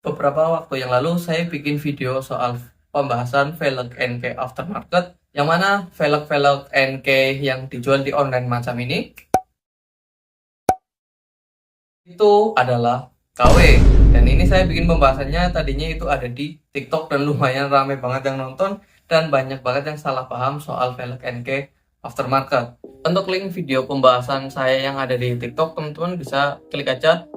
Beberapa waktu yang lalu saya bikin video soal pembahasan velg NK aftermarket, yang mana velg-velg NK yang dijual di online macam ini itu adalah KW. Dan ini saya bikin pembahasannya tadinya itu ada di TikTok dan lumayan rame banget yang nonton dan banyak banget yang salah paham soal velg NK aftermarket. Untuk link video pembahasan saya yang ada di TikTok, teman-teman bisa klik aja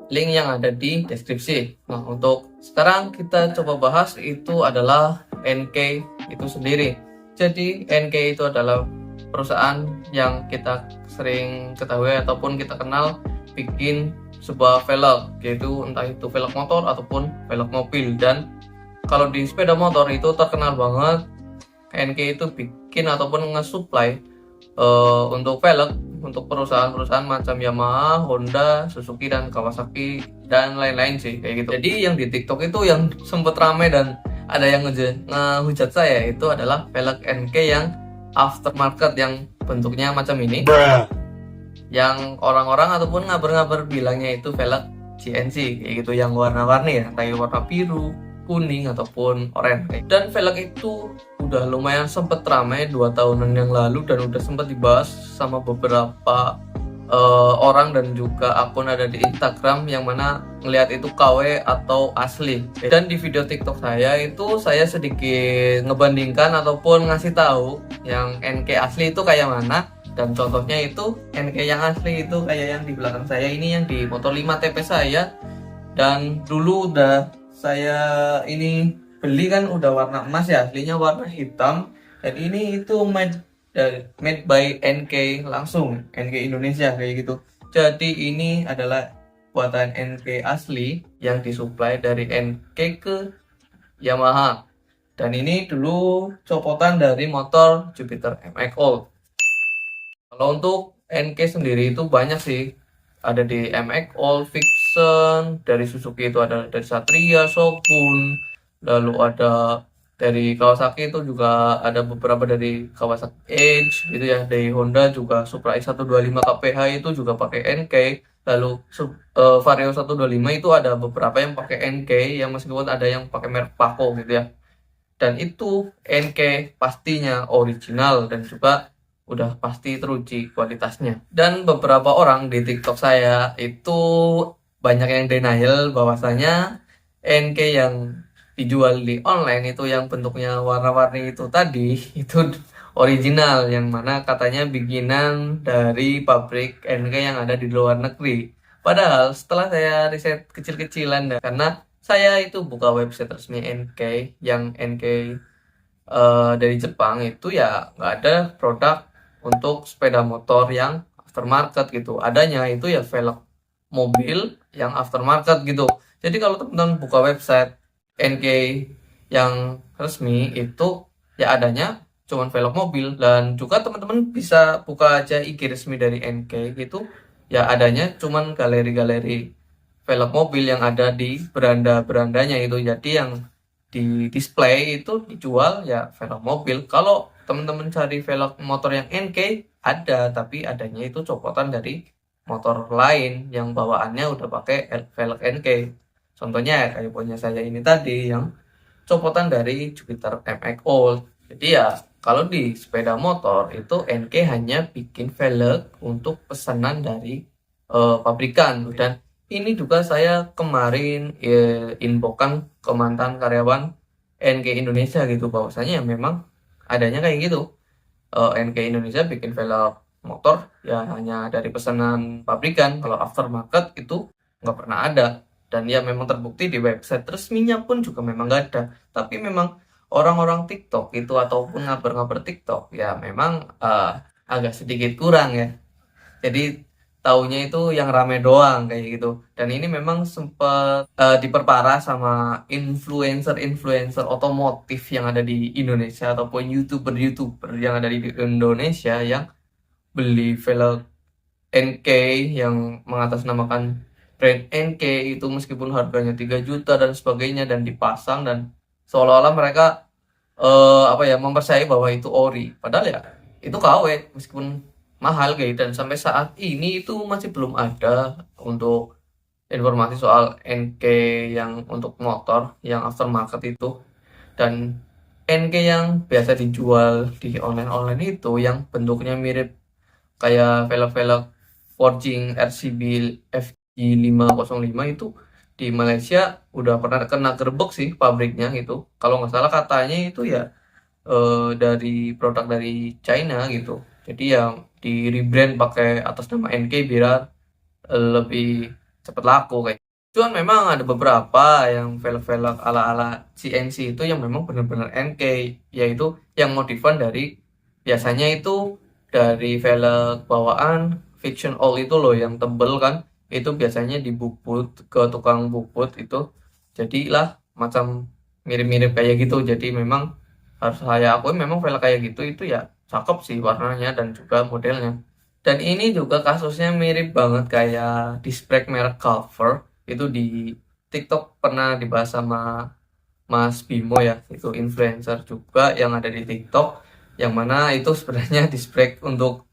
link yang ada di deskripsi. Nah, untuk sekarang kita coba bahas itu adalah NK itu sendiri. Jadi NK itu adalah perusahaan yang kita sering ketahui ataupun kita kenal bikin sebuah velg, yaitu entah itu velg motor ataupun velg mobil. Dan kalau di sepeda motor itu terkenal banget NK itu bikin ataupun nge-supply untuk velg untuk perusahaan-perusahaan macam Yamaha, Honda, Suzuki, dan Kawasaki, dan lain-lain sih kayak gitu. Jadi yang di TikTok itu yang sempet rame dan ada yang ngehujat saya itu adalah velg NK yang aftermarket yang bentuknya macam ini. Yang orang-orang ataupun ngabar-ngabar bilangnya itu velg GNC kayak gitu, yang warna-warni ya, entah itu warna biru, kuning, ataupun oranye. Dan velg itu udah lumayan sempet ramai 2 tahunan yang lalu dan udah sempet dibahas sama beberapa orang dan juga akun ada di Instagram yang mana ngelihat itu KW atau asli. Dan di video TikTok saya itu saya sedikit ngebandingkan ataupun ngasih tahu yang NK asli itu kayak mana. Dan contohnya itu NK yang asli itu kayak yang di belakang saya ini, yang di Motor 5 TP saya. Dan dulu udah saya ini beli kan udah warna emas ya, aslinya warna hitam. Dan ini itu made by NK langsung, NK Indonesia kayak gitu. Jadi ini adalah buatan NK asli yang disuplai dari NK ke Yamaha. Dan ini dulu copotan dari motor Jupiter MX All. Kalau untuk NK sendiri itu banyak sih, ada di MX All, Vixen, dari Suzuki itu ada dari Satria, Shogun, lalu ada dari Kawasaki itu juga ada beberapa dari Kawasaki Edge gitu ya, dari Honda juga Supra X125 KPH itu juga pakai NK, lalu Vario 125 itu ada beberapa yang pakai NK, yang meskipun ada yang pakai merek Paco gitu ya. Dan itu NK pastinya original dan juga udah pasti teruji kualitasnya. Dan beberapa orang di TikTok saya itu banyak yang denial bahwasanya NK yang dijual di online itu yang bentuknya warna-warni itu tadi itu original, yang mana katanya bikinan dari pabrik NK yang ada di luar negeri. Padahal setelah saya riset kecil-kecilan, karena saya itu buka website resmi NK, yang NK dari Jepang itu ya nggak ada produk untuk sepeda motor yang aftermarket gitu. Adanya itu ya velg mobil yang aftermarket gitu. Jadi kalau teman-teman buka website NK yang resmi itu ya adanya cuman velg mobil. Dan juga teman-teman bisa buka aja IG resmi dari NK gitu, ya adanya cuman galeri-galeri velg mobil yang ada di beranda-berandanya itu. Jadi yang di display itu dijual ya velg mobil. Kalau teman-teman cari velg motor yang NK ada, tapi adanya itu copotan dari motor lain yang bawaannya udah pakai velg NK. Contohnya kayak punya saya ini tadi yang copotan dari Jupiter MX All. Jadi ya kalau di sepeda motor itu NK hanya bikin velg untuk pesanan dari pabrikan. Dan ini juga saya kemarin infokan ke mantan karyawan NK Indonesia gitu, bahwasanya ya memang adanya kayak gitu. NK Indonesia bikin velg motor ya hanya dari pesanan pabrikan. Kalau aftermarket itu nggak pernah ada. Dan ya memang terbukti di website resminya pun juga memang nggak ada. Tapi memang orang-orang TikTok itu ataupun ngabar-ngabar TikTok ya memang agak sedikit kurang ya. Jadi taunya itu yang rame doang kayak gitu. Dan ini memang sempat diperparah sama influencer-influencer otomotif yang ada di Indonesia ataupun YouTuber-YouTuber yang ada di Indonesia yang beli velg NK yang mengatasnamakan brand NK itu meskipun harganya 3 juta dan sebagainya, dan dipasang dan seolah-olah mereka apa ya mempercayai bahwa itu ori, padahal ya itu KW meskipun mahal kayak. Dan sampai saat ini itu masih belum ada untuk informasi soal NK yang untuk motor yang aftermarket itu, dan NK yang biasa dijual di online-online itu yang bentuknya mirip kayak velg-velg forging RCB FG505 itu di Malaysia udah pernah kena gerbek sih pabriknya itu. Kalau nggak salah katanya itu ya dari produk dari China gitu. Jadi ya di rebrand pakai atas nama NK biar lebih cepat laku kayak. Cuman memang ada beberapa yang velg-velg ala-ala CNC itu yang memang benar-benar NK, yaitu yang modifan dari biasanya itu dari velg bawaan Fiction All itu loh yang tebel kan, itu biasanya dibubut ke tukang bubut itu jadilah macam mirip-mirip kayak gitu. Jadi memang harus saya akui memang velg kayak gitu itu ya cakep sih warnanya dan juga modelnya. Dan ini juga kasusnya mirip banget kayak disc brake merek Culver. Itu di TikTok pernah dibahas sama Mas Bimo ya, itu influencer juga yang ada di TikTok, yang mana itu sebenarnya disc brake untuk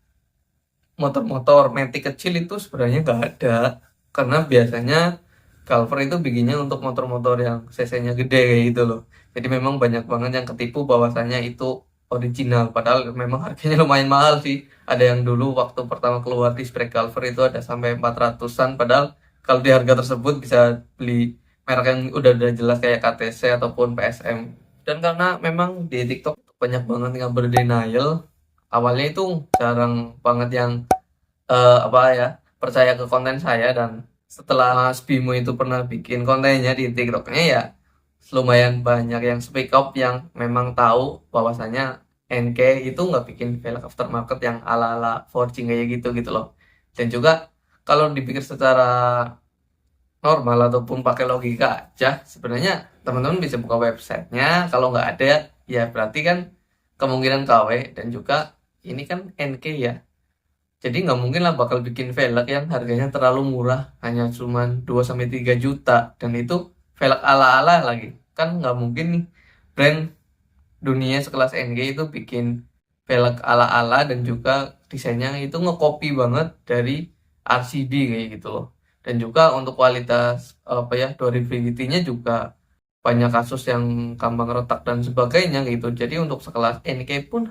motor-motor matic kecil itu sebenarnya nggak ada, karena biasanya Culver itu bikinnya untuk motor-motor yang cc-nya gede kayak gitu loh. Jadi memang banyak banget yang ketipu bahwasannya itu original, padahal memang harganya lumayan mahal sih. Ada yang dulu waktu pertama keluar di spray Culver itu ada sampai 400-an, padahal kalau di harga tersebut bisa beli merek yang udah jelas kayak KTC ataupun PSM. Dan karena memang di TikTok banyak banget yang berdenial, awalnya itu jarang banget yang apa ya, percaya ke konten saya. Dan setelah Mas Bimo itu pernah bikin kontennya di TikToknya ya lumayan banyak yang speak up yang memang tahu bahwasanya NK itu nggak bikin velg aftermarket yang ala-ala forging kayak gitu gitu loh. Dan juga kalau dipikir secara normal ataupun pakai logika aja, sebenarnya teman-teman bisa buka websitenya. Kalau nggak ada ya berarti kan kemungkinan KW, dan juga ini kan NK ya, jadi nggak mungkin lah bakal bikin velg yang harganya terlalu murah, hanya cuman 2 sampai 3 juta. Dan itu velg ala-ala lagi. Kan nggak mungkin nih brand dunia sekelas NG itu bikin velg ala-ala dan juga desainnya itu ngekopi banget dari RCB kayak gitu loh. Dan juga untuk kualitas apa ya, durability-nya juga banyak kasus yang gampang retak dan sebagainya gitu. Jadi untuk sekelas NK pun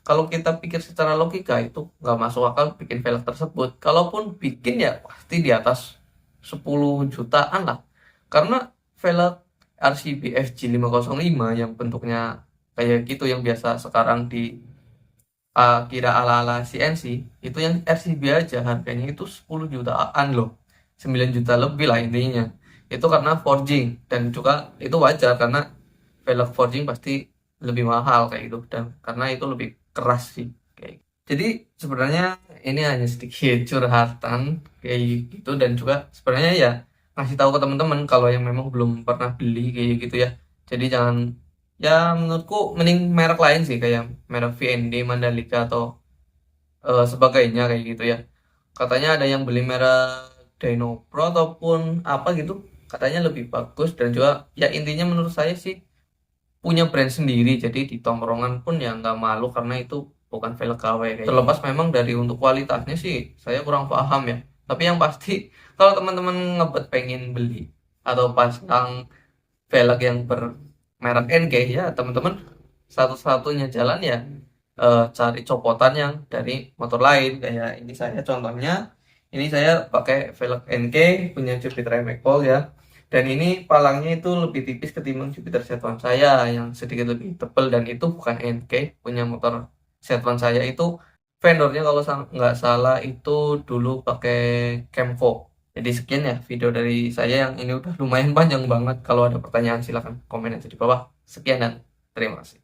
kalau kita pikir secara logika itu nggak masuk akal bikin velg tersebut. Kalaupun bikin ya pasti di atas 10 jutaan lah. Karena velg RCB FG505 yang bentuknya kayak gitu yang biasa sekarang di kira ala-ala CNC, itu yang RCB aja harganya itu 10 jutaan loh. 9 juta lebih lah intinya. Itu karena forging, dan juga itu wajar karena velg forging pasti lebih mahal kayak gitu, dan karena itu lebih keras sih kayak gitu. Jadi sebenarnya ini hanya sedikit curhatan kayak gitu, dan juga sebenarnya ya ngasih tahu ke teman-teman kalau yang memang belum pernah beli kayak gitu ya. Jadi jangan, ya menurutku mending merek lain sih kayak merek VND, Mandalika atau sebagainya kayak gitu ya. Katanya ada yang beli merek Dynopro ataupun apa gitu, katanya lebih bagus. Dan juga ya intinya menurut saya sih punya brand sendiri, jadi di tongkrongan pun ya nggak malu karena itu bukan velg KW kayak terlepas gitu. Memang dari untuk kualitasnya sih saya kurang paham ya, tapi yang pasti kalau teman-teman ngebet pengen beli atau pasang velg yang bermerek NK ya teman-teman, satu-satunya jalan ya cari copotan yang dari motor lain. Kayak ini saya contohnya, ini saya pakai velg NK punya Jupiter MX ya, dan ini palangnya itu lebih tipis ketimbang Jupiter Z1 saya yang sedikit lebih tebal. Dan itu bukan NK punya motor Z1 saya itu, vendornya kalau nggak salah itu dulu pakai Kemco. Jadi sekian ya video dari saya yang ini udah lumayan panjang banget. Kalau ada pertanyaan silahkan komen aja di bawah. Sekian dan terima kasih.